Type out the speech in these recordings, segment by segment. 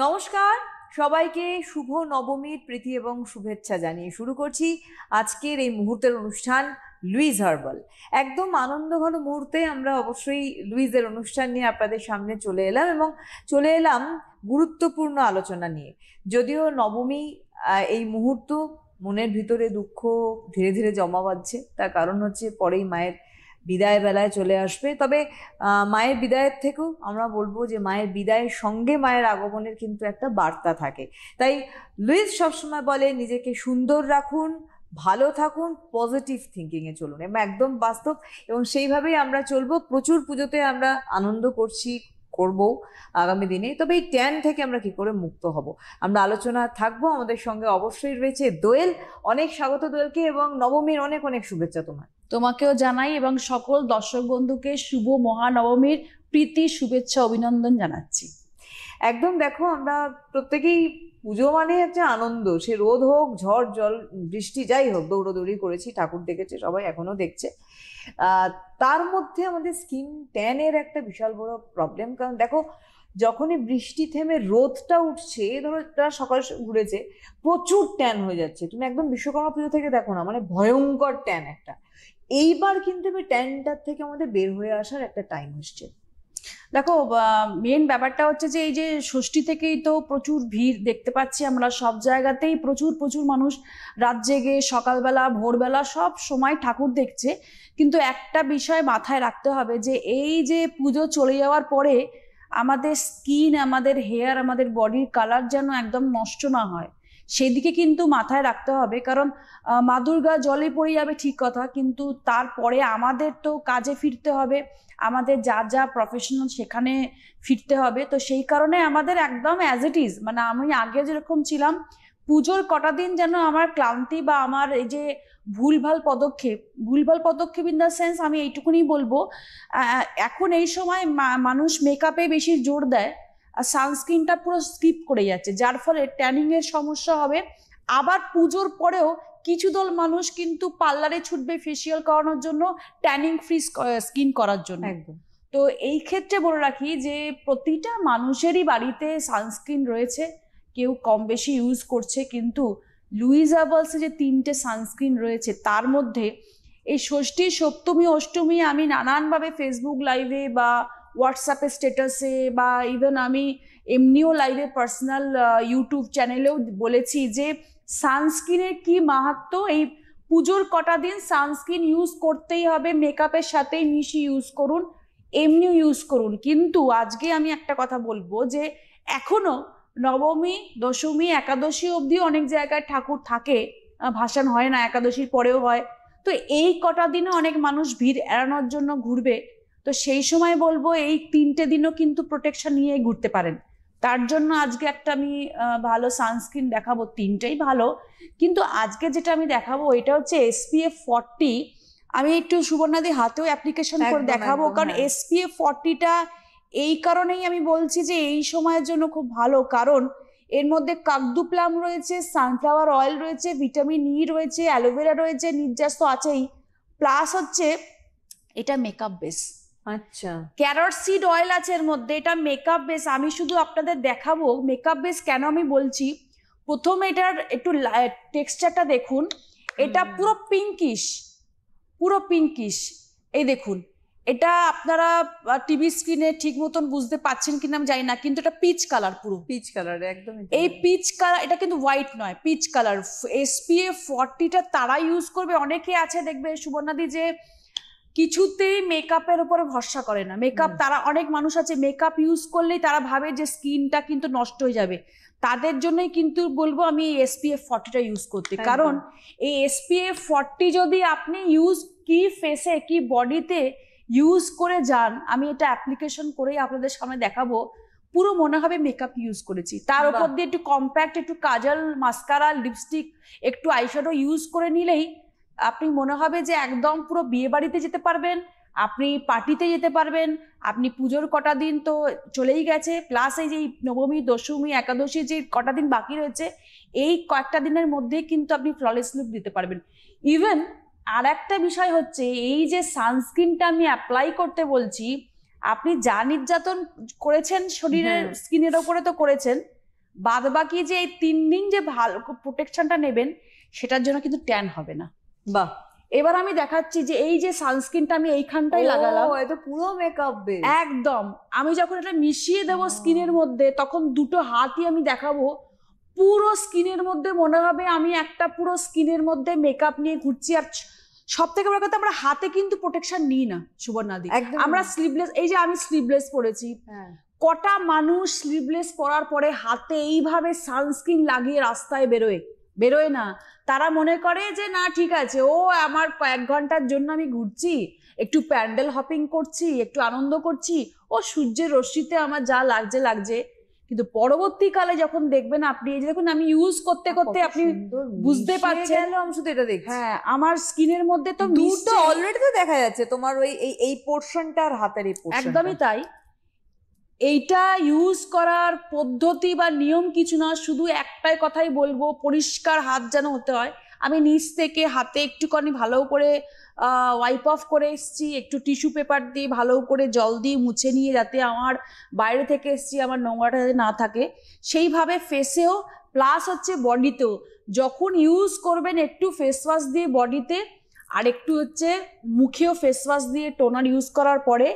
নমস্কার সবাইকে, শুভ নবমীর প্রীতি এবং শুভেচ্ছা জানিয়ে শুরু করছি আজকের এই মুহূর্তের অনুষ্ঠান লুইস হার্বাল। একদম আনন্দঘন মুহূর্তে আমরা অবশ্যই লুইসের অনুষ্ঠান নিয়ে আপনাদের সামনে চলে এলাম গুরুত্বপূর্ণ আলোচনা নিয়ে। যদিও নবমী, এই মুহূর্ত মনের ভিতরে দুঃখ ধীরে ধীরে জমা বাঁধছে, তার কারণ হচ্ছে পরেই মায়ের বিদায় বেলায় চলে আসবে। তবে মায়ের বিদায়ের থেকেও আমরা বলবো যে মায়ের বিদায়ের সঙ্গে মায়ের আগমনের কিন্তু একটা বার্তা থাকে। তাই লুইস সবসময় বলে নিজেকে সুন্দর রাখুন, ভালো থাকুন, পজিটিভ থিঙ্কিংয়ে চলুন, এবং একদম বাস্তব, এবং সেইভাবেই আমরা চলবো। প্রচুর পুজোতে আমরা আনন্দ করবো আগামী দিনে। তবে এই ট্যান থেকে আমরা কি করে মুক্ত হব, আমরা আলোচনা থাকবো। আমাদের সঙ্গে অবশ্যই রয়েছে দোয়েল। অনেক স্বাগত দোয়েলকে, এবং নবমীর অনেক অনেক শুভেচ্ছা তোমাকেও জানাই, এবং সকল দর্শক বন্ধুকে শুভ মহানবমীর প্রীতি শুভেচ্ছা অভিনন্দন জানাচ্ছি। একদম, দেখো আমরা প্রত্যেকেই পুজো মানে একটা আনন্দ, সে রোদ হোক, ঝড় জল বৃষ্টি যাই হোক, দৌড়োদৌড়ি করেছি, ঠাকুর দেখেছে সবাই, এখনো দেখছে। তার মধ্যে আমাদের স্কিন ট্যানের একটা বিশাল বড় প্রবলেম। কারণ দেখো, যখনই বৃষ্টি থেমে রোদটা উঠছে, ধরো তারা সকাল ঘুরেছে, প্রচুর ট্যান হয়ে যাচ্ছে। তুমি একদম বিশ্বকর্মা পুজো থেকে দেখো না, মানে ভয়ঙ্কর ট্যান একটা। এইবার কিন্তু ট্যানটার থেকে আমাদের বের হয়ে আসার একটা টাইম হচ্ছে। দেখো, মেন ব্যাপারটা হচ্ছে যে এই যে ষষ্ঠী থেকেই তো প্রচুর ভিড় দেখতে পাচ্ছি আমরা, সব জায়গাতেই প্রচুর প্রচুর মানুষ রাত জেগে সকালবেলা ভোরবেলা সব সময় ঠাকুর দেখছে। কিন্তু একটা বিষয় মাথায় রাখতে হবে যে এই যে পুজো চলে যাওয়ার পরে আমাদের স্কিন, আমাদের হেয়ার, আমাদের বডির কালার যেন একদম নষ্ট না হয়, সেদিকে কিন্তু মাথায় রাখতে হবে। কারণ মা দুর্গা জলে পড়ে যাবে ঠিক কথা, কিন্তু তারপরে আমাদের তো কাজে ফিরতে হবে, আমাদের যা যা প্রফেশনাল সেখানে ফিরতে হবে। তো সেই কারণে আমাদের একদম অ্যাজ ইট ইজ, মানে আমি আগে যেরকম ছিলাম, পুজোর কটা দিন যেন আমার ক্লান্তি বা আমার এই যে ভুলভাল পদক্ষেপ ইন দ্য সেন্স, আমি এইটুকুনি বলবো, এখন এই সময় মানুষ মেকআপে বেশি জোর দেয় আর সানস্ক্রিনটা পুরো স্কিপ করে যাচ্ছে, যার ফলে ট্যানিং এর সমস্যা হবে। আবার পুজোর পরেও কিছু দল মানুষ কিন্তু পার্লারে ছুটবে ফেসিয়াল করানোর জন্য, ট্যানিং ফ্রি স্কিন করার জন্য। একদম। তো এই ক্ষেত্রে বলে রাখি যে প্রতিটা মানুষেরই বাড়িতে সানস্ক্রিন রয়েছে, কেউ কম বেশি ইউজ করছে, কিন্তু লুইস হার্বালসে যে 3টে সানস্ক্রিন রয়েছে তার মধ্যে এই ষষ্ঠী, সপ্তমী, অষ্টমী আমি নানানভাবে ফেসবুক লাইভে বা হোয়াটসঅ্যাপে স্ট্যাটাসে বা ইভেন আমি এমনিও লাইভে পার্সোনাল ইউটিউব চ্যানেলেও বলেছি যে সানস্ক্রিনের কি মাহাত্ম্য। এই পুজোর কটা দিন সানস্ক্রিন ইউজ করতেই হবে, মেকআপের সাথেই মিশিয়ে ইউজ করুন, এমনিও ইউজ করুন। কিন্তু আজকে আমি একটা কথা বলবো যে এখনো নবমী, দশমী, একাদশী অবধি অনেক জায়গায় ঠাকুর থাকে, ভাসান হয় না, একাদশীর পরেও হয়। তো এই কটা দিনে অনেক মানুষ ভিড় এড়ানোর জন্য ঘুরবে। তো সেই সময় বলবো এই 3টে দিনও কিন্তু প্রোটেকশন নিয়ে ঘুরতে পারেন। তার জন্য আজকে একটা আমি ভালো সানস্ক্রিন দেখাবো, 3টেই ভালো। কিন্তু আজকে যেটা আমি দেখাবো এটা হচ্ছে SPF 40। আমি একটু সুবর্ণাদি হাতেও অ্যাপ্লিকেশন করে দেখাবো, কারণ SPF 40টা এই কারণেই আমি বলছি যে এই সময়ের জন্য খুব ভালো, কারণ এর মধ্যে কাকদু প্লাম রয়েছে, সানফ্লাওয়ার অয়েল রয়েছে, ভিটামিন ই রয়েছে, অ্যালোভেরা রয়েছে, নির্যাস তো আছেই, প্লাস হচ্ছে এটা মেকআপ বেস। আচ্ছা, ক্যারট সিড অয়েল আছে এর মধ্যে, এটা মেকআপ বেস। আমি শুধু আপনাদের দেখাবো মেকআপ বেস কেন আমি বলছি। প্রথমে এটার একটু টেক্সচারটা দেখুন, এটা পুরো পিঙ্কিশ। এই দেখুন, এটা আপনারা টিভি স্ক্রিনে ঠিক মতন বুঝতে পাচ্ছেন কিনা আমি জানি না, কিন্তু এটা পিচ কালার, পুরো পিচ কালার, একদম। এই পিচ কালার, এটা কিন্তু হোয়াইট নয়, পিচ কালার। SPF 40টা তারা ইউজ করবে, অনেকে আছে দেখবে সুবর্ণাদি যে কিছুতেই মেকআপের উপরে ভরসা করে না। মেকআপ, তারা অনেক মানুষ আছে মেকআপ ইউজ করলেই তারা ভাবে যে স্কিনটা কিন্তু নষ্ট হয়ে যাবে, তাদের জন্যই কিন্তু বলবো আমি SPF 40টা ইউজ করতে। কারণ এই SPF 40 যদি আপনি ইউজ কি ফেসে কি বডিতে ইউজ করে যান, আমি এটা অ্যাপ্লিকেশন করেই আপনাদের সামনে দেখাবো, পুরো মনে হবে মেকআপ ইউজ করেছি। তার উপর দিয়ে একটু কম্প্যাক্ট, একটু কাজল, মাস্কারা, লিপস্টিক, একটু আইশ্যাডো ইউজ করে নিলেই আপনি মনে হবে যে একদম পুরো বিয়ে বাড়িতে যেতে পারবেন, আপনি পার্টিতে যেতে পারবেন। আপনি পুজোর কটা দিন তো চলেই গেছে, প্লাস এই যে নবমী, দশমী, একাদশী যে কটা দিন বাকি রয়েছে, এই কয়েকটা দিনের মধ্যেই কিন্তু আপনি ফ্ললেস লুক দিতে পারবেন। ইভেন আর একটা বিষয় হচ্ছে, এই যে সানস্ক্রিনটা আমি অ্যাপ্লাই করতে বলছি, আপনি যা নির্যাতন করেছেন শরীরের স্কিনের ওপরে তো করেছেন, বাদ বাকি যে এই 3 দিন যে ভালো প্রোটেকশনটা নেবেন সেটার জন্য কিন্তু ট্যান হবে না। বাহ, এবার আমি দেখাচ্ছি যে এই যে সানস্ক্রিনটা আমি এইখানটাই লাগালাম, এটা পুরো মেকআপ বেস একদম। আমি যখন এটা মিশিয়ে দেবো স্কিনের মধ্যে তখন দুটো হাতই আমি দেখাবো, পুরো স্কিনের মধ্যে মনে হবে আমি একটা পুরো স্কিনের মধ্যে মেকআপ নিয়ে ঘুরছি। আর সব থেকে বড় কথা, আমরা হাতে কিন্তু প্রোটেকশন নিই না সুবর্ণাদি, আমরা স্লিভলেস, এই যে আমি স্লিভলেস পরেছি, কটা মানুষ স্লিভলেস পরার পরে হাতে এইভাবে সানস্ক্রিন লাগিয়ে রাস্তায় বেরোয় না। তারা মনে করে যে না ঠিক আছে, ও আমার 1 ঘন্টার জন্য আমি ঘুরছি, একটু প্যান্ডেল হপিং করছি, একটু আনন্দ করছি, ও সূর্যের রশ্মিতে আমার যা লাগছে। কিন্তু পরবর্তীকালে যখন দেখবেন আপনি, এই যে দেখুন আমি ইউজ করতে করতে আপনি বুঝতে পারছেন, আমি শুধু এটা দেখছি, হ্যাঁ আমার স্কিনের মধ্যে তো দুটো অলরেডি তো দেখা যাচ্ছে তোমার ওই এই পোরশনটা আর হাতের এই পোরশনটা। একদমই তাই। এইটা ইউজ করার পদ্ধতি বা নিয়ম কিছু না, শুধু একটাই কথাই বলবো, পরিষ্কার হাত যেন হতে হয়। আমি নিচ থেকে হাতে একটুখানি ভালো করে ওয়াইপ অফ করে এসছি, একটু টিস্যু পেপার দিয়ে ভালো করে জল দিয়ে মুছে নিয়ে, যাতে আমার বাইরে থেকে এসছি আমার নোংরাটা যাতে না থাকে, সেইভাবে ফেসেও প্লাস হচ্ছে বডিতেও যখন ইউজ করবেন একটু ফেস ওয়াশ দিয়ে বডিতে, আর একটু হচ্ছে মুখেও ফেস ওয়াশ দিয়ে টোনার ইউজ করার পরে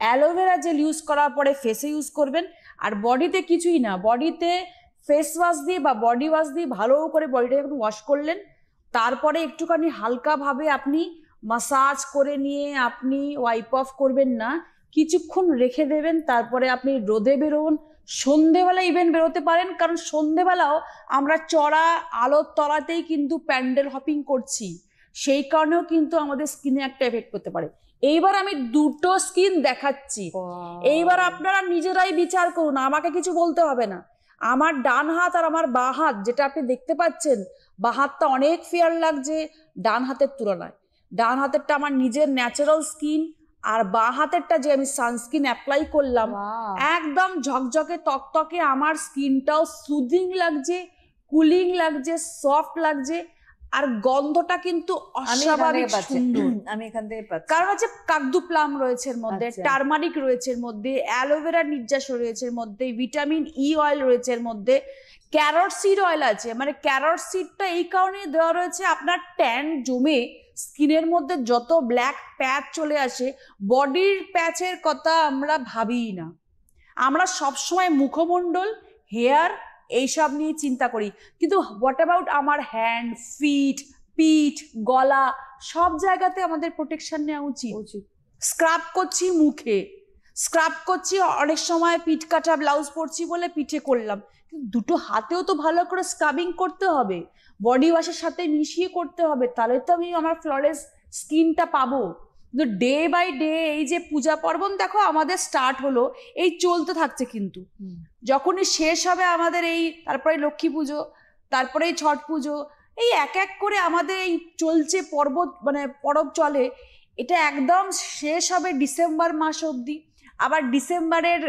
অ্যালোভেরা জেল ইউজ করার পরে ফেসে ইউজ করবেন। আর বডিতে কিছুই না, বডিতে ফেস ওয়াশ দিয়ে বা বডি ওয়াশ দিয়ে ভালো করে বডিটাকে একটু ওয়াশ করলেন, তারপরে একটুখানি হালকাভাবে আপনি মাসাজ করে নিয়ে আপনি ওয়াইপ অফ করবেন না, কিছুক্ষণ রেখে দেবেন, তারপরে আপনি রোদে বেরোন, সন্ধেবেলা ইভেন বেরোতে পারেন, কারণ সন্ধেবেলাও আমরা চড়া আলোর তলাতেই কিন্তু প্যান্ডেল হপিং করছি, সেই কারণেও কিন্তু আমাদের স্কিনে একটা এফেক্ট করতে পারে। এইবার আমি দুটো স্কিন দেখাচ্ছি, এইবার আপনারা নিজেরাই বিচার করুন, আমাকে কিছু বলতে হবে না। আমার ডান হাত আর আমার বাঁ হাত যেটা আপনি দেখতে পাচ্ছেন, বাঁ হাতটা অনেক ফেয়ার লাগছে ডান হাতের তুলনায়। ডান হাতেরটা আমার নিজের ন্যাচারাল স্কিন, আর বাঁ হাতেরটা যে আমি সানস্ক্রিন অ্যাপ্লাই করলাম একদম ঝকঝকে তকতকে, আমার স্কিনটাও সুদিং লাগছে, কুলিং লাগছে, সফট লাগছে, আর গন্ধটা কিন্তু অস্বাভাবিক সুন্দর। আমি এখান থেকে পাচ্ছি, কারণ হচ্ছে কাকদু প্লাম রয়েছে এর মধ্যে, টারমারিক রয়েছে এর মধ্যে, অ্যালোভেরা নির্যাস রয়েছে এর মধ্যে, ভিটামিন ই অয়েল রয়েছে এর মধ্যে, ক্যারট সিড অয়েল আছে। মানে ক্যারট সিডটা এই কারণে দেওয়া রয়েছে, আপনার ট্যান জমে স্কিনের মধ্যে যত ব্ল্যাক প্যাচ চলে আসে, বডির প্যাচের কথা আমরা ভাবি না, আমরা সবসময় মুখমণ্ডল, হেয়ার এইসব নিয়ে চিন্তা করি, কিন্তু হোয়াট অ্যাবাউট আমার হ্যান্ড, ফিট, পিঠ, গলা, সব জায়গাতে আমাদের প্রোটেকশন নেওয়া উচিত। স্ক্রাব করছি মুখে, স্ক্রাব করছি অনেক সময় পিঠ কাটা ব্লাউজ পরছি বলে পিঠে করলাম, কিন্তু দুটো হাতেও তো ভালো করে স্ক্রাবিং করতে হবে, বডি ওয়াশের সাথে মিশিয়ে করতে হবে, তাহলে তো আমি আমার ফ্ললেস স্কিনটা পাবো। কিন্তু ডে বাই ডে এই যে পূজা পার্বণ দেখো আমাদের স্টার্ট হলো, এই চলতে থাকছে, কিন্তু যখনই শেষ হবে আমাদের এই, তারপরে লক্ষ্মী পুজো, তারপরে এই ছট পুজো, এই এক এক করে আমাদের এই চলছে পরব চলে, এটা একদম শেষ হবে ডিসেম্বর মাস অবধি। আবার ডিসেম্বরের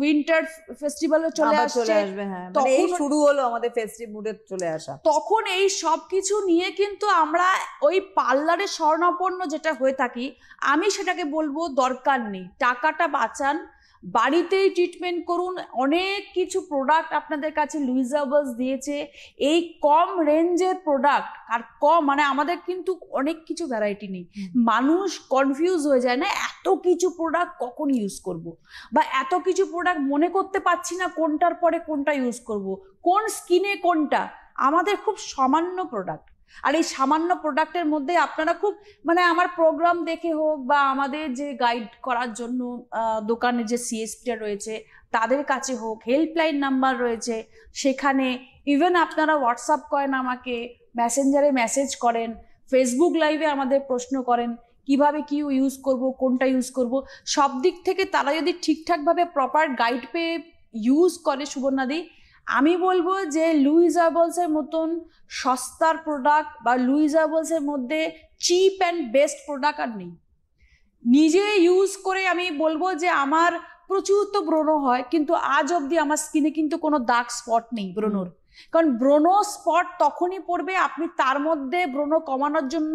উইন্টার ফেস্টিভ্যালও চলে আসবে, তখন শুরু হলো আমাদের ফেস্টিভ মুডে চলে আসা। তখন এই সব কিছু নিয়ে কিন্তু আমরা ওই পার্লারের স্বর্ণাপন্ন যেটা হয়ে থাকি, আমি সেটাকে বলবো দরকার নেই, টাকাটা বাঁচান, বাড়িতেই ট্রিটমেন্ট করুন। অনেক কিছু প্রোডাক্ট আপনাদের কাছে লুইস হার্বালস দিয়েছে, এই কম রেঞ্জের প্রোডাক্ট, আর কম মানে আমাদের কিন্তু অনেক কিছু ভ্যারাইটি নেই, মানুষ কনফিউজ হয়ে যায় না এত কিছু প্রোডাক্ট কখন ইউজ করব, বা এত কিছু প্রোডাক্ট মনে করতে পারছি না কোনটার পরে কোনটা ইউজ করব, কোন স্কিনে কোনটা। আমাদের খুব সামান্য প্রোডাক্ট, আর এই সামান্য প্রোডাক্টের মধ্যে আপনারা খুব আমার প্রোগ্রাম দেখে হোক বা আমাদের যে গাইড করার জন্য দোকানে যে সিএসপিটা রয়েছে তাদের কাছে হোক, হেল্পলাইন নাম্বার রয়েছে, সেখানে ইভেন আপনারা হোয়াটসঅ্যাপ করেন, আমাকে মেসেঞ্জারে মেসেজ করেন, ফেসবুক লাইভে আমাদের প্রশ্ন করেন কিভাবে কি ইউজ করব, কোনটা ইউজ করব, সব দিক থেকে তারা যদি ঠিকঠাকভাবে প্রপার গাইড পেয়ে ইউজ করে সুবর্ণাদি, আমি বলবো যে লুইস হার্বালসের মতন সস্তার প্রোডাক্ট বা লুইস হার্বালসের মধ্যে চিপ অ্যান্ড বেস্ট প্রোডাক্ট আর নেই। নিজে ইউজ করে আমি বলবো যে আমার প্রচুর তো ব্রণ হয়, কিন্তু আজ অবধি আমার স্কিনে কিন্তু কোনো দাগ স্পট নেই ব্রণর। কারণ ব্রণ স্পট তখনই পড়বে আপনি তার মধ্যে ব্রণ কমানোর জন্য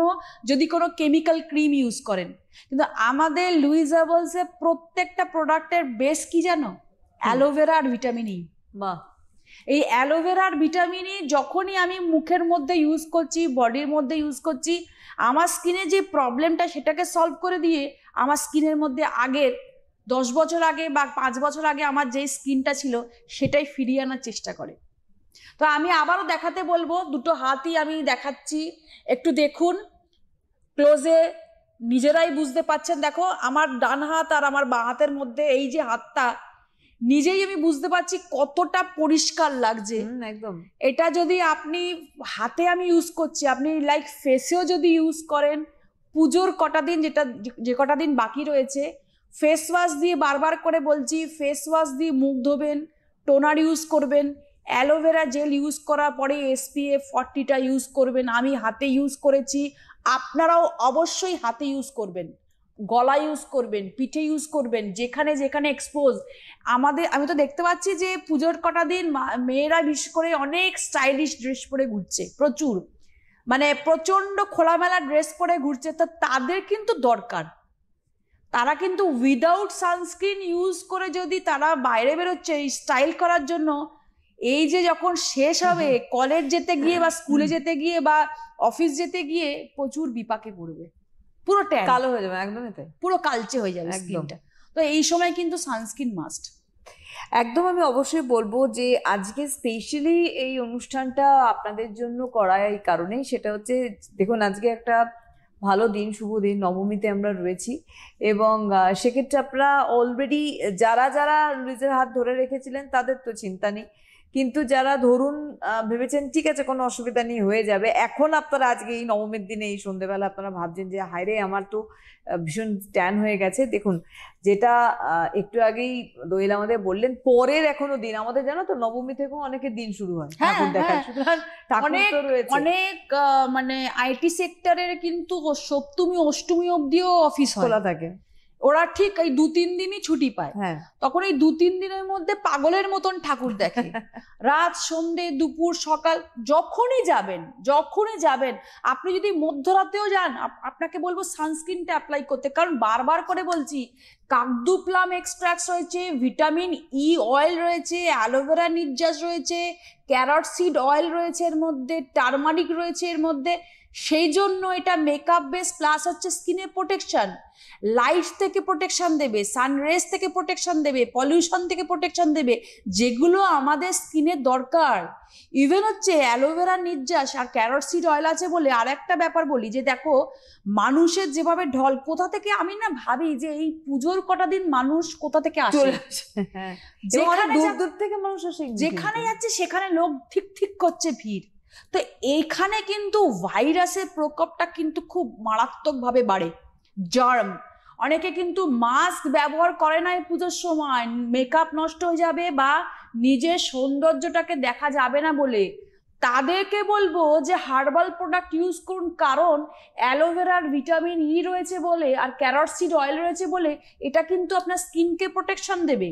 যদি কোনো কেমিক্যাল ক্রিম ইউজ করেন। কিন্তু আমাদের লুইস হার্বালসের প্রত্যেকটা প্রোডাক্টের বেস কি জানো? অ্যালোভেরা আর ভিটামিন ই। বাহ, এই অ্যালোভেরার ভিটামিন ই যখনই আমি মুখের মধ্যে ইউজ করছি, বডির মধ্যে ইউজ করছি, আমার স্কিনে যে প্রবলেমটা সেটাকে সলভ করে দিয়ে আমার স্কিনের মধ্যে আগের 10 বছর আগে বা 5 বছর আগে আমার যেই স্কিনটা ছিল সেটাই ফিরিয়ে আনার চেষ্টা করে। তো আমি আবারও দেখাতে বলবো, দুটো হাতই আমি দেখাচ্ছি, একটু দেখুন ক্লোজে, নিজেরাই বুঝতে পাচ্ছেন। দেখো আমার ডান হাত আর আমার বাঁ হাতের মধ্যে এই যে হাতটা, নিজেই আমি বুঝতে পারছি কতটা পরিষ্কার লাগছে। একদম। এটা যদি আপনি হাতে আমি ইউজ করছি, আপনি লাইক ফেসেও যদি ইউজ করেন, পুজোর কটা দিন যে কটা দিন বাকি রয়েছে, ফেস ওয়াশ দিয়ে বারবার করে বলছি, ফেস ওয়াশ দিয়ে মুখ ধোবেন, টোনার ইউজ করবেন, অ্যালোভেরা জেল ইউজ করার পরে SPF 40টা ইউজ করবেন। আমি হাতে ইউজ করেছি, আপনারাও অবশ্যই হাতে ইউজ করবেন, গলা ইউজ করবেন, পিঠে ইউজ করবেন, যেখানে যেখানে এক্সপোজ। আমি তো দেখতে পাচ্ছি যে পুজোর কটা দিন মেয়েরা বিশেষ করে অনেক স্টাইলিশ ড্রেস পরে ঘুরছে, প্রচুর, মানে প্রচন্ড খোলামেলা ড্রেস পরে ঘুরছে। তো তাদের কিন্তু দরকার, তারা কিন্তু উইদাউট সানস্ক্রিন ইউজ করে যদি তারা বাইরে বেরোচ্ছে স্টাইল করার জন্য, এই যে যখন শেষ হবে কলেজ যেতে গিয়ে বা স্কুলে যেতে গিয়ে বা অফিস যেতে গিয়ে প্রচুর বিপাকে পড়বে, পুরো ট্যান কালো হয়ে যাবে। একদমই তাই, পুরো কালচে হয়ে যাবে স্কিনটা। তো এই সময় কিন্তু সানস্ক্রিন মাস্ট। একদম। আমি অবশ্যই বলবো যে আজকে স্পেশালি এই অনুষ্ঠানটা আপনাদের জন্য করা এই কারণেই, সেটা হচ্ছে দেখুন আজকে একটা ভালো দিন, শুভ দিন, নবমীতে আমরা রয়েছি, এবং সেক্ষেত্রে আপনারা অলরেডি যারা যারা লুইজের হাত ধরে রেখেছিলেন তাদের তো চিন্তা নেই, কিন্তু যারা ধরুন ভেবেছেন ঠিক আছে কোনো অসুবিধা নেই হয়ে যাবে, এখন আপনারা আজকে এই নবমীর দিনে এই সন্ধ্যেবেলা আপনারা ভাবছেন যে হায়রে আমার তো ভীষণ ট্যান হয়ে গেছে। দেখুন যেটা একটু আগেই দোয়েল আমাদের বললেন, পরের এখনো দিন আমাদের, জানো তো নবমী থেকেও অনেকের দিন শুরু হয় ঠাকুর দেখার, সুতরাং ঠাকুর তো রয়েছে। অনেক মানে IT সেক্টরের কিন্তু সপ্তমী অষ্টমী অব্দিও অফিস খোলা থাকে, ওরা ঠিক এই 2-3 দিনই ছুটি পায়। হ্যাঁ, তখন এই 2-3 দিনের মধ্যে পাগলের মতন ঠাকুর দেখে, রাত সন্ধে দুপুর সকাল যখনই যাবেন আপনি যদি মধ্যরাতেও যান, আপনাকে বলবো সানস্ক্রিনটা অ্যাপ্লাই করতে, কারণ বারবার করে বলছি কাকদু প্লাম এক্সট্রাক্ট রয়েছে, ভিটামিন ই অয়েল রয়েছে, অ্যালোভেরা নির্যাস রয়েছে, ক্যারট সিড অয়েল রয়েছে এর মধ্যে, টারমারিক রয়েছে এর মধ্যে। সেই জন্য এটা মেকআপ বেস প্লাস হচ্ছে স্কিনে প্রোটেকশন, লাইট থেকে প্রোটেকশন দেবে, সানরেজ থেকে প্রোটেকশন দেবে, পলিউশন থেকে প্রোটেকশন দেবে, যেগুলো আমাদের স্কিনের দরকার। ইভেন হচ্ছে অ্যালোভেরা নির্যাস আর ক্যারট সিড অয়েল আছে বলে আর একটা ব্যাপার বলি, যে দেখো মানুষের যেভাবে ঢল, কোথা থেকে আমি না ভাবি যে এই পুজোর কটা দিন মানুষ কোথা থেকে আসে, যেখানে দূর দূর থেকে মানুষ আসে, যেখানে যাচ্ছে সেখানে লোক ঠিক করছে ভিড়। তো এইখানে কিন্তু ভাইরাসের প্রকোপটা কিন্তু খুব মারাত্মকভাবে বাড়ে, জার্ম। অনেকে কিন্তু মাস্ক ব্যবহার করে না এই পুজোর সময়, মেকআপ নষ্ট হয়ে যাবে বা নিজের সৌন্দর্যটাকে দেখা যাবে না বলে। তাদেরকে বলবো যে হার্বাল প্রোডাক্ট ইউজ করুন, কারণ অ্যালোভেরার ভিটামিন ই রয়েছে বলে আর ক্যারট সিড অয়েল রয়েছে বলে এটা কিন্তু আপনার স্কিনকে প্রোটেকশন দেবে।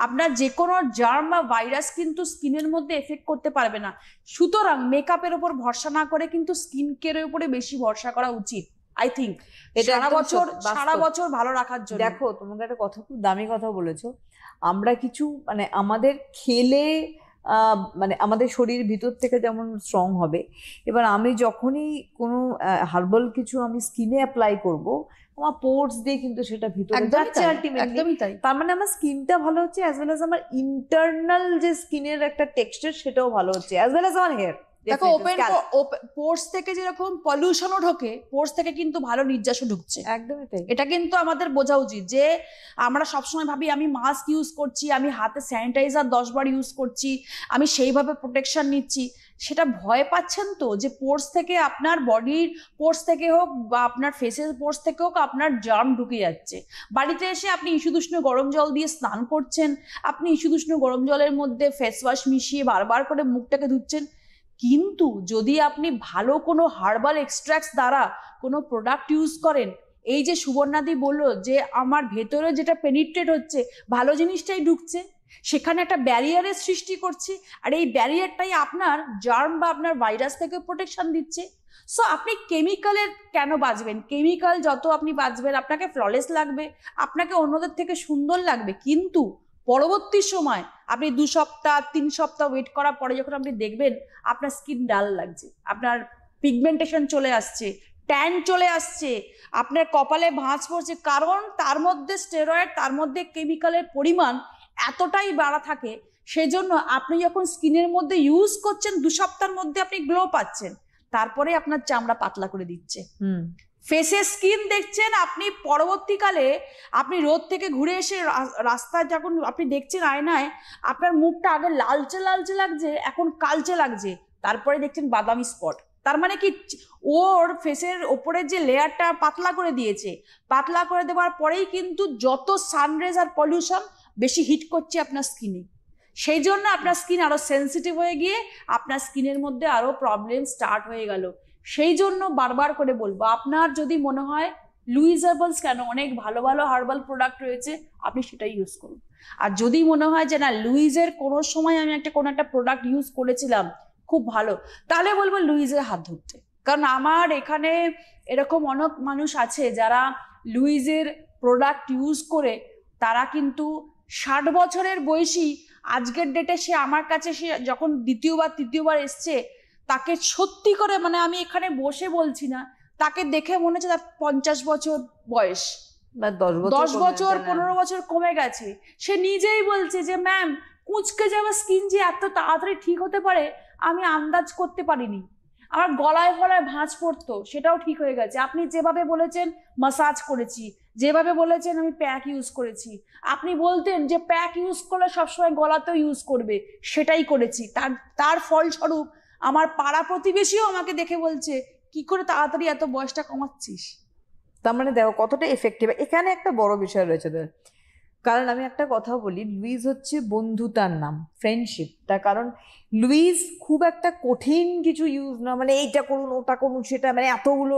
আপনার যে কোনো জার্ম বা ভাইরাস কিন্তু স্কিনের মধ্যে এফেক্ট করতে পারবে না। সুতরাং মেকআপের উপর ভরসা না করে কিন্তু স্কিন কেয়ারের উপরে বেশি ভরসা করা উচিত, আই থিঙ্ক, সারা বছর ভালো রাখার জন্য। দেখো তোমাকে একটা কথা, খুব দামি কথা বলেছো, আমরা কিছু মানে আমাদের খেলে মানে আমাদের শরীর ভিতর থেকে যেমন স্ট্রং হবে, এবার আমি যখনই কোনো হার্বাল কিছু আমি স্কিনে অ্যাপ্লাই করব, আমার পোর্স দিয়ে কিন্তু সেটা ভিতরে যাচ্ছে আলটিমেটলি। তার মানে আমার স্কিনটা ভালো হচ্ছে, অ্যাজ ওয়েল অ্যাজ আমার ইন্টারনাল যে স্কিনের একটা টেক্সচার সেটাও ভালো হচ্ছে, অ্যাজ ওয়েল অ্যাজ আমার হেয়ার। দেখো পোর্স থেকে যেরকম পলিউশনও ঢোকে, পোর্স থেকে কিন্তু ভালো নির্যাসও ঢুকছে। একদমই তাই। এটা কিন্তু আমাদের বোঝা উচিত যে আমরা সবসময় ভাবি আমি মাস্ক ইউজ করছি, আমি হাতে স্যানিটাইজার 10 বার ইউজ করছি, আমি সেইভাবে প্রোটেকশন নিচ্ছি। সেটা ভয় পাচ্ছেন তো যে পোর্স থেকে, আপনার বডির পোর্স থেকে হোক বা আপনার ফেসের পোর্স থেকে হোক, আপনার জার্ম ঢুকে যাচ্ছে। বাড়িতে এসে আপনি ইস্যুদুষ্ণ গরম জল দিয়ে স্নান করছেন, আপনি ইস্যুদুষ্ণ গরম জলের মধ্যে ফেস ওয়াশ মিশিয়ে বারবার করে মুখটাকে ধুচ্ছেন, কিন্তু যদি আপনি ভালো কোনো হার্বাল এক্সট্রাক্টস দ্বারা কোনো প্রোডাক্ট ইউজ করেন, এই যে সুবর্ণাদি বললো যে আমার ভেতরে যেটা পেনিট্রেট হচ্ছে, ভালো জিনিসটাই ঢুকছে, সেখানে একটা ব্যারিয়ারের সৃষ্টি করছে, আর এই ব্যারিয়ারটাই আপনার জার্ম বা আপনার ভাইরাস থেকে প্রোটেকশন দিচ্ছে। সো আপনি কেমিক্যালের কেন বাঁচবেন? কেমিক্যাল যত আপনি বাঁচবেন আপনাকে ফ্ললেস লাগবে, আপনাকে অন্যদের থেকে সুন্দর লাগবে, কিন্তু পরবর্তী সময় আপনি 2 সপ্তাহ 3 সপ্তাহ ওয়েট করার পরে যখন আপনি দেখবেন আপনার স্কিন ডাল লাগছে, আপনার পিগমেন্টেশন চলে আসছে, ট্যান চলে আসছে, আপনার কপালে ভাঁজ পড়ছে, কারণ তার মধ্যে স্টেরয়েড, তার মধ্যে কেমিক্যালের পরিমাণ এতটাই বাড়া থাকে। সেজন্য আপনি যখন স্কিনের মধ্যে ইউজ করছেন 2 সপ্তাহের মধ্যে আপনি গ্লো পাচ্ছেন, তারপরে আপনার চামড়া পাতলা করে দিচ্ছে। ফেসে স্কিন দেখছেন আপনি, পরবর্তীকালে আপনি রোদ থেকে ঘুরে এসে রাস্তায় যখন আপনি দেখছেন আয়নায়, আপনার মুখটা আগে লালচে লালচে লাগছে, এখন কালচে লাগছে, তারপরে দেখছেন বাদামি স্পট। তার মানে কি, ওর ফেসের ওপরের যে লেয়ারটা পাতলা করে দিয়েছে, পাতলা করে দেওয়ার পরেই কিন্তু যত সানরেজ আর পলিউশন বেশি হিট করছে আপনার স্কিনে, সেই জন্য আপনার স্কিন আরো সেন্সিটিভ হয়ে গিয়ে আপনার স্কিনের মধ্যে আরো প্রবলেম স্টার্ট হয়ে গেল। সেই জন্য বারবার করে বলবো, আপনার যদি মনে হয় লুইস হার্বালস কেন, অনেক ভালো ভালো হার্বাল প্রোডাক্ট রয়েছে, আপনি সেটাই ইউজ করুন। আর যদি মনে হয় যে না, লুইজের কোনো সময় আমি কোনো একটা প্রোডাক্ট ইউজ করেছিলাম খুব ভালো, তাহলে বলবো লুইজের হাত ধরতে। কারণ আমার এখানে এরকম অনেক মানুষ আছে যারা লুইজের প্রোডাক্ট ইউজ করে তারা কিন্তু 60 বছরের বয়সী, আজকের ডেটে সে আমার কাছে, সে যখন দ্বিতীয়বার তৃতীয়বার এসছে, তাকে সত্যি করে, মানে আমি এখানে বসে বলছি না, তাকে দেখে মনে হচ্ছে তার 50 বছর বয়স, 10 বছর 15 বছর কমে গেছে। সে নিজেই বলছে যে ম্যাম, কুঁচকে যাওয়া স্কিন যে এত তাড়াতাড়ি ঠিক হতে পারে আমি আন্দাজ করতে পারিনি। আমার গলায় ফলায় ভাঁজ পড়তো, সেটাও ঠিক হয়ে গেছে। আপনি যেভাবে বলেছেন মাসাজ করেছি, যেভাবে বলেছেন আমি প্যাক ইউজ করেছি, আপনি বলতেন যে প্যাক ইউজ করলে সবসময় গলাতেও ইউজ করবে, সেটাই করেছি। তার ফলস্বরূপ আমার পাড়া প্রতিবেশীও আমাকে দেখে বলছে কি করে তাড়াতাড়ি এত বয়সটা কমাচ্ছিস। তার মানে দেখো কতটা এফেক্টিভ। এখানে একটা বড় বিষয় রয়েছে, কারণ আমি একটা কথা বলি, লুইস হচ্ছে বন্ধুতার নাম, ফ্রেন্ডশিপ। তার কারণ লুইস খুব একটা কঠিন কিছু ইউজ না, মানে এইটা করুন ওটা করুন সেটা, মানে এতগুলো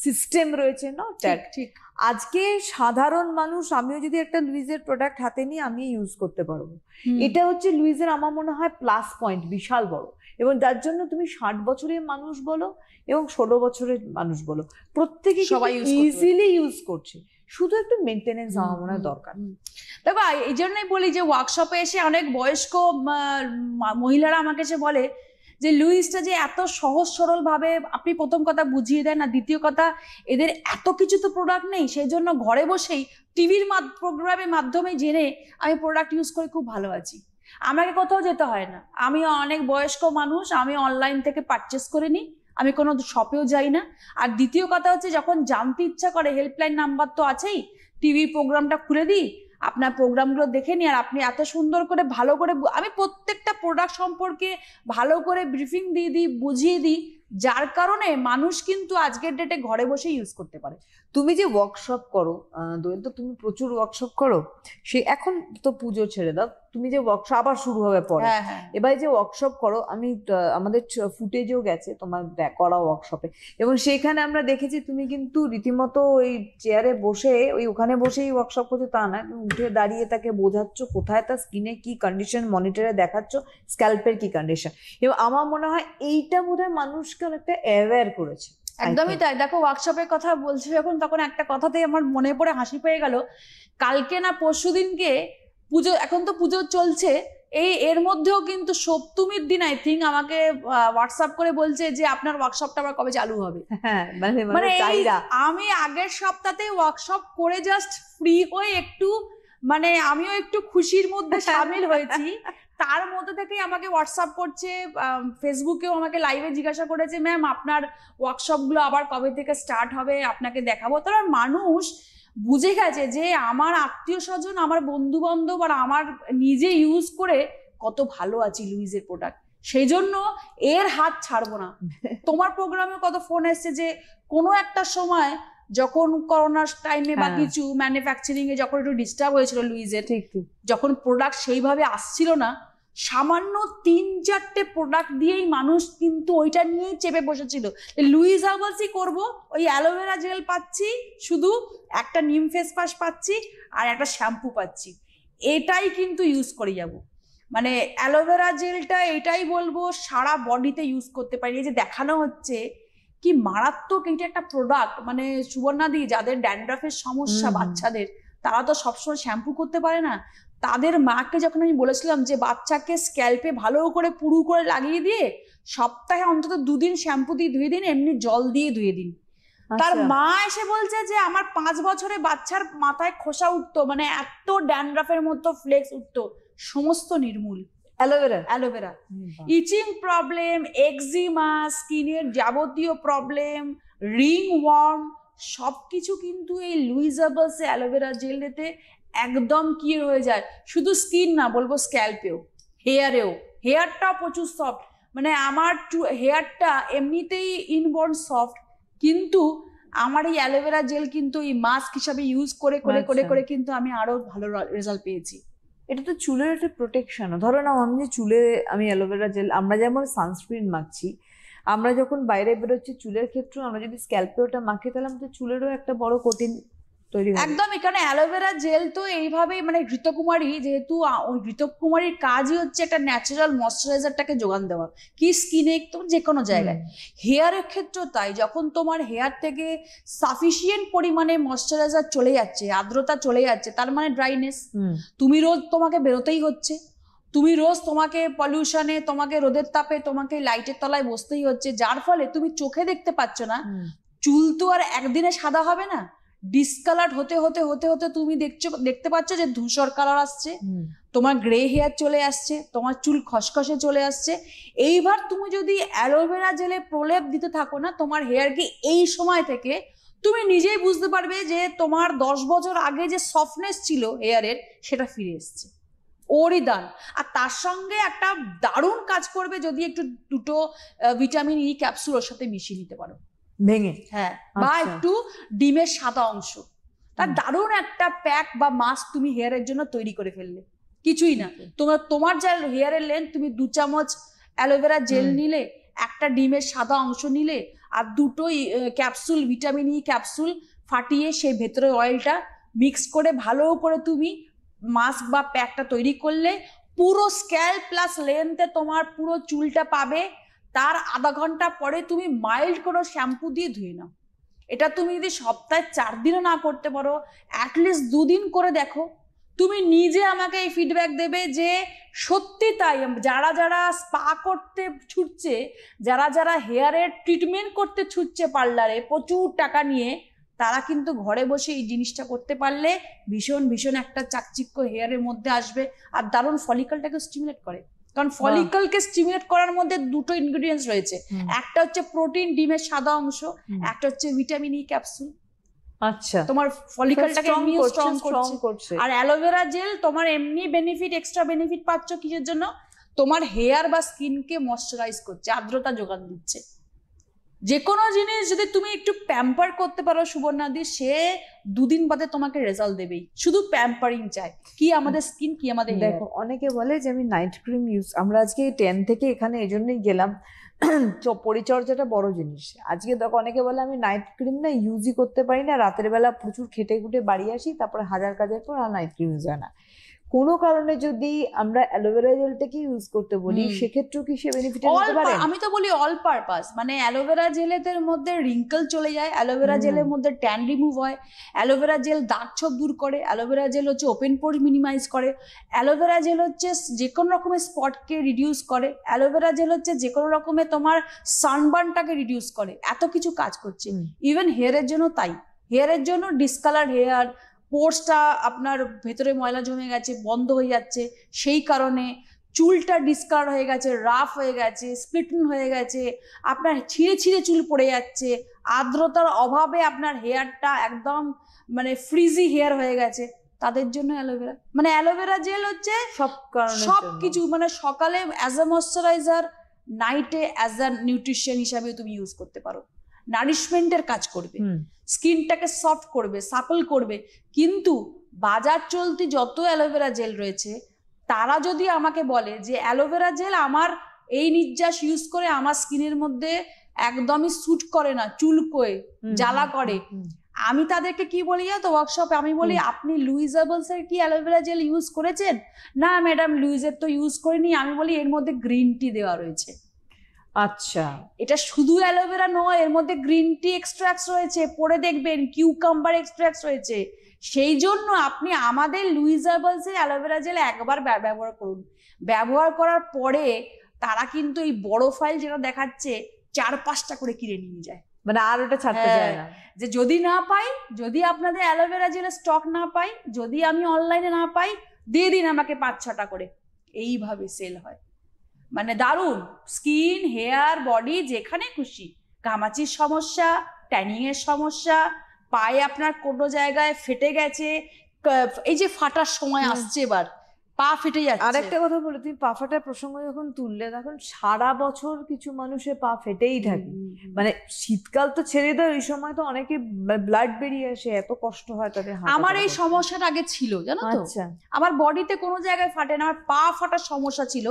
সিস্টেম রয়েছে না। ঠিক। আজকে সাধারণ মানুষ, আমিও যদি একটা লুইজের প্রোডাক্ট হাতে নিয়ে আমি ইউজ করতে পারবো, এটা হচ্ছে লুইজের আমার মনে হয় প্লাস পয়েন্ট, বিশাল বড়। এবং যার জন্য তুমি 60 বছরের মানুষ বলো এবং 16 বছরের মানুষ বলো, প্রত্যেকে সবাই ইজিলি ইউজ করছে, শুধু একটু মেনটেনেন্স আমার মনে হয় দরকার। দেখো, এই জন্যই বলি যে ওয়ার্কশপে এসে অনেক বয়স্ক মহিলারা আমাকে এসে বলে যে লুইসটা যে এত সহজ সরল ভাবে আপনি প্রথম কথা বুঝিয়ে দেন, না দ্বিতীয় কথা এদের এত কিছু তো প্রোডাক্ট নেই, সেই জন্য ঘরে বসেই টিভির প্রোগ্রামের মাধ্যমে জেনে আমি প্রোডাক্ট ইউজ করে খুব ভালো আছি, আমাকে কোথাও যেতে হয় না। আমি অনেক বয়স্ক মানুষ, আমি অনলাইন থেকে পারচেস করে নিই, আমি কোনো শপেও যাই না। আর দ্বিতীয় কথা হচ্ছে, যখন জানতে ইচ্ছা করে হেল্পলাইন নাম্বার তো আছেই, টিভি প্রোগ্রামটা খুলে দিই, আপনার প্রোগ্রামগুলো দেখে নিই, আর আপনি এত সুন্দর করে ভালো করে, আমি প্রত্যেকটা প্রোডাক্ট সম্পর্কে ভালো করে ব্রিফিং দিয়ে দিই, বুঝিয়ে দিই, যার কারণে মানুষ কিন্তু আজকের ডেটে ঘরে বসে ইউজ করতে পারে। তুমি যে ওয়ার্কশপ করো দোয়েল, তো তুমি প্রচুর ওয়ার্কশপ করো, সে এখন তো পুজো ছেড়ে দাও, তুমি যে ওয়ার্কশপ আবার শুরু হবে পরে, এবার যে ওয়ার্কশপ করো, আমি আমাদের ফুটেজেও গেছে তোমার করা ওয়ার্কশপে, এবং সেখানে আমরা দেখেছি তুমি কিন্তু রীতিমতো ওই চেয়ারে বসে, ওই ওখানে বসেই ওয়ার্কশপ করছো তা না, তুমি উঠে দাঁড়িয়ে তাকে বোঝাচ্ছ কোথায় তার স্কিনে কি কন্ডিশন, মনিটরে দেখাচ্ছ স্ক্যাল্পের কি কন্ডিশন। এবং আমার মনে হয় এইটা বোধহয় মানুষকে অনেকটা অ্যাওয়্যার করেছে। একদমই তাই। দেখো, ওয়ার্কশপের কথা বলছি যখন, তখন একটা কথাতেই আমার মনে পড়ে হাসি পেয়ে গেল। কালকে না পরশু দিনকে পুজো, এখন তো পুজো চলছে, এর মধ্যেও কিন্তু সপ্তমীর দিন আই থিঙ্ক আমাকে হোয়াটসঅ্যাপ করে বলছে যে আপনার ওয়ার্কশপটা আবার কবে চালু হবে। মানে আমি আগের সপ্তাহে ওয়ার্কশপ করে জাস্ট ফ্রি হয়ে একটু, মানে আমিও একটু খুশির মধ্যে সামিল হয়েছি। তার মধ্যে থেকেই আমাকে হোয়াটসঅ্যাপ করছে, ফেসবুকেও আমাকে লাইভে জিজ্ঞাসা করেছে ম্যাম আপনার ওয়ার্কশপগুলো আবার কবে থেকে স্টার্ট হবে, আপনাকে দেখাবো। তার মানুষ বুঝে গেছে যে আমার আত্মীয় স্বজন, আমার বন্ধু বান্ধব আর আমার নিজে ইউজ করে কত ভালো আছি লুইজের প্রোডাক্ট, সেই জন্য এর হাত ছাড়বো না। তোমার প্রোগ্রামে কত ফোন এসছে যে কোনো একটা সময় যখন করোনার টাইমে বা কিছু ম্যানুফ্যাকচারিং এ যখন একটু ডিস্টার্ব হয়েছিল লুইজের, যখন প্রোডাক্ট সেইভাবে আসছিল না, সামান্য 3-4টে প্রোডাক্ট দিয়েই মানুষ কিন্তু ওইটা নিয়েই চেপে বসেছিল। লুইস হার্বালসই করবো, ওই অ্যালোভেরা জেল পাচ্ছি, শুধু একটা নিম ফেস ওয়াশ পাচ্ছি আর একটা শ্যাম্পু পাচ্ছি, এটাই কিন্তু ইউজ করে যাব। মানে অ্যালোভেরা জেলটা এটাই বলবো সারা বডিতে ইউজ করতে পারি। এই যে দেখানো হচ্ছে কি মারাত্মক এটা একটা প্রোডাক্ট, মানে সুবর্ণাদি যাদের ড্যান্ড্রাফের সমস্যা বাচ্চাদের, তারা তো সবসময় শ্যাম্পু করতে পারে না, তাদের মাকে যখন আমি বলেছিলাম যে বাচ্চাকে স্ক্যাল্পে ভালো করে পুরু করে লাগিয়ে দিয়ে সপ্তাহে অন্তত 2 দিন শ্যাম্পু দিয়ে ধুয়ে দিন, এমনি জল দিয়ে ধুয়ে দিন, তার মা এসে বলছে যে আমার 5 বছরে বাচ্চার মাথায় খোসা উঠতো, মানে এত ড্যান্ড্রাফের মতো ফ্লেক্স উঠতো, সমস্ত নির্মূল। অ্যালোভেরা ইচিং প্রবলেম, এক্সিমা, স্কিনের যাবতীয় প্রবলেম, রিং ওয়ার্ম, সবকিছু কিন্তু এই লুইস হার্বালস অ্যালোভেরা জেলেতে একদম কি হয়ে যায়। শুধু স্কিন না, বলবো স্ক্যাল্পেও, হেয়ারটাও প্রচুর সফট। মানে আমার হেয়ারটা এমনিতেই ইনবর্ন সফট, কিন্তু আমার এই অ্যালোভেরা জেল কিন্তু এই মাস্ক হিসাবে ইউজ করে করে করে করে কিন্তু আমি আরো ভালো রেজাল্ট পেয়েছি। এটা তো চুলের একটা প্রোটেকশনও। ধরো না, আমি যে চুলে আমি অ্যালোভেরা জেল, আমরা যেমন সানস্ক্রিন মাখছি, আমরা যখন বাইরে বেরোচ্ছি চুলের ক্ষেত্রে আমরা যদি স্ক্যাল্পে ওটা মাখি তাহলে আমাদের চুলেরও একটা বড় কোটিং তৈরি হয়। একদম, এখানে অ্যালোভেরা জেল তো এইভাবেই, মানে ঘৃতকুমারী যেহেতু, ওই ঘৃতকুমারীর কাজই হচ্ছে একটা ন্যাচারাল ময়শ্চারাইজারটাকে যোগান দেওয়া, কি স্কিনে তো যে কোনো জায়গায়। হেয়ারের ক্ষেত্রেও তাই, যখন তোমার হেয়ার থেকে সাফিসিয়েন্ট পরিমাণে ময়শ্চারাইজার চলে যাচ্ছে, আর্দ্রতা চলে যাচ্ছে, তার মানে ড্রাইনেস, তুমি রোজ তোমাকে বেরোতেই হচ্ছে, তুমি রোজ তোমাকে পলিউশনে, তোমাকে রোদের তাপে, তোমাকে লাইটের তলায় বসতেই হচ্ছে, যার ফলে তুমি চোখে দেখতে পাচ্ছ না। চুল তো আর একদিনে সাদা হবে না, ডিসকালার হতে হতে হতে হতে তুমি দেখতে পাচ্ছ যে ধূসর কালার আসছে, তোমার গ্রে হেয়ার চলে আসছে, তোমার চুল খসখসে চলে আসছে। এইবার তুমি যদি অ্যালোভেরা জেলে প্রলেপ দিতে থাকো না তোমার হেয়ারকে, এই সময় থেকে তুমি নিজেই বুঝতে পারবে যে তোমার 10 বছর আগে যে সফটনেস ছিল হেয়ারের, সেটা ফিরে এসছে। ওরই দান। আর তার সঙ্গে একটা দারুণ কাজ করবে যদি একটু দুটো ভিটামিন ই ক্যাপসুল ওর সাথে মিশিয়ে নিতে পারো ভেঙে, হ্যাঁ, বা একটু ডিমের সাদা অংশ, তার দারুণ একটা প্যাক বা মাস্ক তুমি হেয়ারের জন্য তৈরি করে ফেললে। কিছুই না, তোমার যা হেয়ারের লেন্থ, তুমি 2 চামচ অ্যালোভেরা জেল নিলে, একটা ডিমের সাদা অংশ নিলে, আর দুটোই ক্যাপসুল, ভিটামিন ই ক্যাপসুল ফাটিয়ে সেই ভেতরে অয়েলটা মিক্স করে ভালো করে তুমি মাস্ক বা প্যাকটা তৈরি করলে, পুরো স্ক্যাল্প প্লাস লেন্থে তোমার পুরো চুলটা পাবে। তার আধা ঘন্টা পরে তুমি মাইল্ড কোনো শ্যাম্পু দিয়ে ধুয়ে নাও। এটা তুমি যদি সপ্তাহে 4 দিনও না করতে পারো, অ্যাটলিস্ট 2 দিন করে দেখো, তুমি নিজে আমাকে এই ফিডব্যাক দেবে যে সত্যি তাই। যারা যারা স্পা করতে ছুটছে, যারা যারা হেয়ারের ট্রিটমেন্ট করতে ছুটছে পার্লারে প্রচুর টাকা নিয়ে, তারা কিন্তু ঘরে বসে এই জিনিসটা করতে পারলে ভীষণ ভীষণ একটা চাকচিক্য হেয়ারের মধ্যে আসবে, আর দারুণ ফলিকলটাকে স্টিমুলেট করে। কারণ ফলিকলকে স্টিমুলেট করার মধ্যে দুটো ইনগ্রেডিয়েন্টস রয়েছে, একটা হচ্ছে প্রোটিন, ডিমের সাদা অংশ, একটা হচ্ছে ভিটামিন ই ক্যাপসুল। আচ্ছা, তোমার ফলিকলটাকে এমনি স্ট্রং করছে। আর অ্যালোভেরা জেল তোমার এমনি বেনিফিট, এক্সট্রা বেনিফিট পাচ্ছ কিসের জন্য? তোমার হেয়ার বা স্কিনকে ময়শ্চারাইজ করছে, আর্দ্রতা যোগান দিচ্ছে। যে কোনো জিনিস যদি তুমি একটু প্যাম্পার করতে পারো সুবর্ণাদি, সে 2 দিন বাদে তোমাকে রেজাল্ট দেবেই। শুধু প্যাম্পারিং চাই, কি আমাদের স্কিন, কি আমাদের হেয়ার। দেখো, অনেকে বলে যে আমি নাইট ক্রিম ইউজ, আমরা আজকে 10 থেকে এখানে এই জন্যই গেলাম, পরিচর্যাটা বড় জিনিস। আজকে দেখো অনেকে বলে আমি নাইট ক্রিম না ইউজই করতে পারি না, রাতের বেলা প্রচুর খেটে খুটে বাড়ি আসি, তারপরে হাজার কাজের পর আর নাইট ক্রিম ইউজ হয় না। কোনো কারণে যদি আমরা অ্যালোভেরা জেলটাকে ইউজ করতে বলি, সেক্ষেত্রেও কি সে বেনিফিট হতে পারে? আমি তো বলি অল পারপাস, মানে অ্যালোভেরা জেলের মধ্যে রিঙ্কল চলে যায়, অ্যালোভেরা জেলের মধ্যে ট্যান রিমুভ হয়, অ্যালোভেরা জেল দাগ ছোপ দূর করে, অ্যালোভেরা জেল হচ্ছে ওপেন পোর মিনিমাইজ করে, অ্যালোভেরা জেল হচ্ছে যে কোনো রকমের স্পটকে রিডিউস করে, অ্যালোভেরা জেল হচ্ছে যে কোনো রকমের তোমার সানবার্নটাকে রিডিউস করে। এত কিছু কাজ করছে। ইভেন হেয়ারের জন্য তাই, হেয়ারের জন্য ডিসকালার হেয়ার, পোর্সটা আপনার ভেতরে ময়লা জমে গেছে, বন্ধ হয়ে যাচ্ছে, সেই কারণে চুলটা ডিসকালার হয়ে গেছে, রাফ হয়ে গেছে, স্প্লিটন হয়ে গেছে, আপনার ছিঁড়ে ছিঁড়ে চুল পড়ে যাচ্ছে, আর্দ্রতার অভাবে আপনার হেয়ারটা একদম মানে ফ্রিজি হেয়ার হয়ে গেছে, তাদের জন্য অ্যালোভেরা, মানে অ্যালোভেরা জেল হচ্ছে সব কিছু। মানে সকালে অ্যাজ আ ময়শ্চারাইজার, নাইটে অ্যাজ আ নিউট্রিশন হিসাবে তুমি ইউজ করতে পারো। নারিশমেন্টের কাজ করবে, স্কিনটাকে সফট করবে, সাপল করবে। কিন্তু বাজার চলতি যত অ্যালোভেরা জেল রয়েছে, তারা যদি আমাকে বলে যে অ্যালোভেরা জেল আমার এই নির্যাস ইউজ করে আমার স্কিনের মধ্যে একদমই স্যুট করে না, চুলকোয়, জ্বালা করে, আমি তাদেরকে কি বলি তো ওয়ার্কশপে, আমি বলি আপনি লুইস হার্বালস এর কি অ্যালোভেরা জেল ইউজ করেছেন? না ম্যাডাম, লুইসের তো ইউজ করিনি। আমি বলি এর মধ্যে গ্রিন টি দেওয়া রয়েছে। আচ্ছা, এটা শুধু অ্যালোভেরা নয়, এর মধ্যে গ্রিন টি এক্সট্রাক্টস রয়েছে, পরে দেখবেন কিউকাম্বার এক্সট্রাক্টস রয়েছে, সেই জন্য আপনি আমাদের লুইস হার্বালস এর অ্যালোভেরা জেল একবার ব্যবহার করুন। ব্যবহার করার পরে তারা কিন্তু এই বড় ফাইল যেটা দেখাচ্ছে 4-5টা করে কিনে নিয়ে যায়, মানে আর ওটা ছাড়তে চায় না। যে যদি না পাই, যদি আপনাদের অ্যালোভেরা জেলের স্টক না পাই, যদি আমি অনলাইনে না পাই, দিয়ে দিন আমাকে 5-6টা করে। এইভাবে সেল হয়। মানে দারুণ, স্কিন, হেয়ার, বডি যেখানে খুশি, ঘামাচির সমস্যা, ট্যানিং এর সমস্যা, পায়ে আপনার কোনো জায়গায় ফেটে গেছে, এই যে ফাটার সময় আসছে, এবার পা ফেটে যাচ্ছে। আরেকটা কথা বলে, তুমি পা ফাটার প্রসঙ্গ যখন তুললে, তখন সারা বছর কিছু মানুষের পা ফেটেই থাকে। মানে শীতকাল তো ছেড়ে দাও, এই সময় তো অনেকে ব্লাড বেরিয়ে আসে, এত কষ্ট হয় তাদের। আমার এই সমস্যাটা আগে ছিল, জানো তো। আচ্ছা। আমার বডিতে কোনো জায়গায় ফাটে না, আমার পা ফাটার সমস্যা ছিল।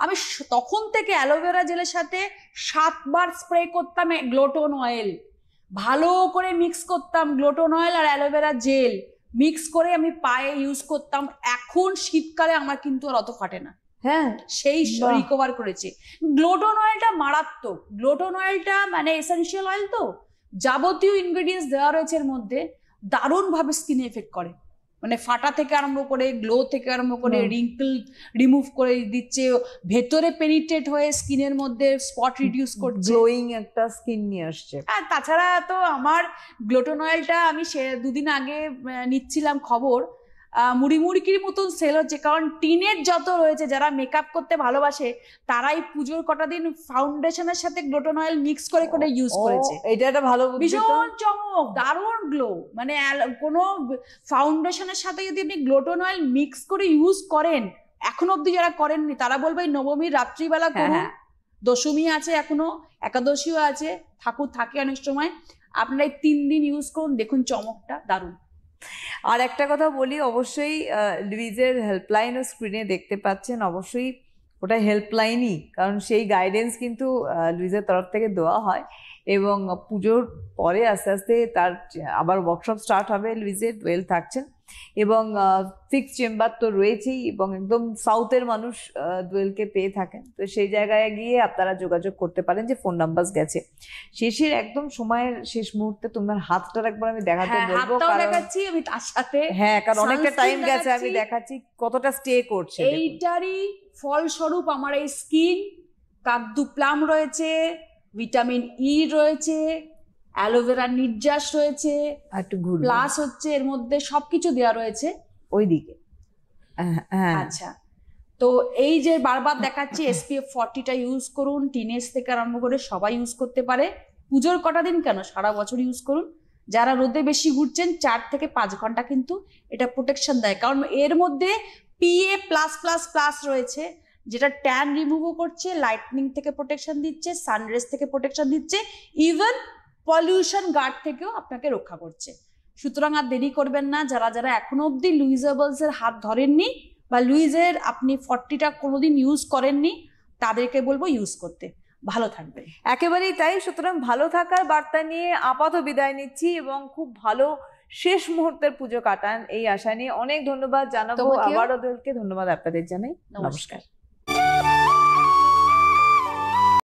আমি তখন থেকে অ্যালোভেরা জেলের সাথে 7 বার স্প্রে করতাম গ্লোটন অয়েল, ভালো করে মিক্স করতাম গ্লোটন অয়েল আর অ্যালোভেরা জেল মিক্স করে আমি পায়ে ইউজ করতাম। এখন শীতকালে আমার কিন্তু আর অত ফাটে না। হ্যাঁ, সেই রিকভার করেছে। গ্লোটন অয়েলটা মারাত্মক। গ্লোটন অয়েলটা মানে এসেনশিয়াল অয়েল, তো যাবতীয় ইনগ্রেডিয়েন্টস দেওয়া রয়েছে এর মধ্যে, দারুণভাবে স্কিনে এফেক্ট করে। মানে ফাটা থেকে আরম্ভ করে, গ্লো থেকে আরম্ভ করে, রিঙ্কল রিমুভ করে দিচ্ছে, ভেতরে পেনিট্রেট হয়ে স্কিনের মধ্যে স্পট রিডিউস করছে, গ্লোয়িং একটা স্কিন নিয়ে আসছে। আর তাছাড়া তো আমার গ্লোটন অয়েলটা আমি 2 দিন আগে নিচ্ছিলাম খবর, মুড়ি মুড়কির মতন সেল হচ্ছে। কারণ টিনের যত রয়েছে, যারা মেকআপ করতে ভালোবাসে, তারাই পুজোর কটা দিন ফাউন্ডেশনের সাথে গ্লোটন অয়েল মিক্স করে করে ইউজ করেছে। এটা একটা ভালো বুদ্ধি তো। ভীষণ চমক, দারুণ গ্লো। মানে কোনো ফাউন্ডেশনের সাথে যদি আপনি গ্লোটন অয়েল মিক্স করে ইউজ করেন, এখনো অব্দি যারা করেননি তারা বলবে নবমীর রাত্রিবেলা করুন। দশমী আছে, এখনো একাদশীও আছে, ঠাকুর থাকে অনেক সময়, আপনারা এই 3 দিন ইউজ করুন, দেখুন চমকটা দারুণ। আর একটা কথা বলি, অবশ্যই লুইজের হেল্পলাইনও স্ক্রিনে দেখতে পাচ্ছেন। অবশ্যই ওটা হেল্পলাইনই, কারণ সেই গাইডেন্স কিন্তু লুইজের তরফ থেকে দেওয়া হয়। এবং পুজোর পরে আস্তে আস্তে তার আবার ওয়ার্কশপ স্টার্ট হবে। লুইজের দোয়েল থাকছেন এবং ফিক্সড চেম্বার তো রয়েছেই, এবং একদম সাউথের মানুষ দোয়েলকে পেয়ে থাকেন। তো সেই জায়গায় গিয়ে আপনারা যোগাযোগ করতে পারেন, যে ফোন নাম্বার গেছে। শেষের একদম সময়ের শেষ মুহূর্তে তোমার হাতটার একবার আমি দেখাতে বলবো, কারণ দেখাচ্ছি আমি তার সাথে। হ্যাঁ, কারণ অনেকটা টাইম গেছে, আমি দেখাচ্ছি কতটা স্টে করছে। এইটারই ফলস্বরূপ আমার এই স্কিন, কাকদু প্লাম রয়েছে, ভিটামিন ই রয়েছে, অ্যালোভেরা নির্যাস রয়েছে, প্লাস হচ্ছে এর মধ্যে সবকিছু দেওয়া রয়েছে ওইদিকে। আচ্ছা, তো এই যে বারবার দেখাচ্ছি SPF 40টা ইউজ করুন। টিনেজ থেকে আরম্ভ করে সবাই ইউজ করতে পারে। পুজোর কটা দিন কেন, সারা বছর ইউজ করুন। যারা রোদে বেশি ঘুরছেন, 4 থেকে 5 ঘন্টা কিন্তু এটা প্রোটেকশন দেয়। কারণ এর মধ্যে PA+++ রয়েছে, যেটা ট্যান রিমুভও করছে, লাইটনিং থেকে প্রোটেকশন দিচ্ছে, সানরেজ থেকে প্রোটেকশন দিচ্ছে, ইভেন পলিউশন গার্ড থেকেও আপনাকে রক্ষা করছে। সুতরাং আর দেরি করবেন না। যারা যারা এখনো অব্দি লুইস হার্বালস এর হাত ধরেননি বা লুইজের আপনি 40টা কোনোদিন ইউজ করেননি, তাদেরকে বলবো ইউজ করতে। ভালো থাকবেন। একেবারেই তাই। সুতরাং ভালো থাকার বার্তা নিয়ে আপাতত বিদায় নিচ্ছি, এবং খুব ভালো শেষ মুহূর্তের পুজো কাটান এই আশা নিয়ে অনেক ধন্যবাদ জানাবো। আবারও ধন্যবাদ আপনাদের জানাই। নমস্কার।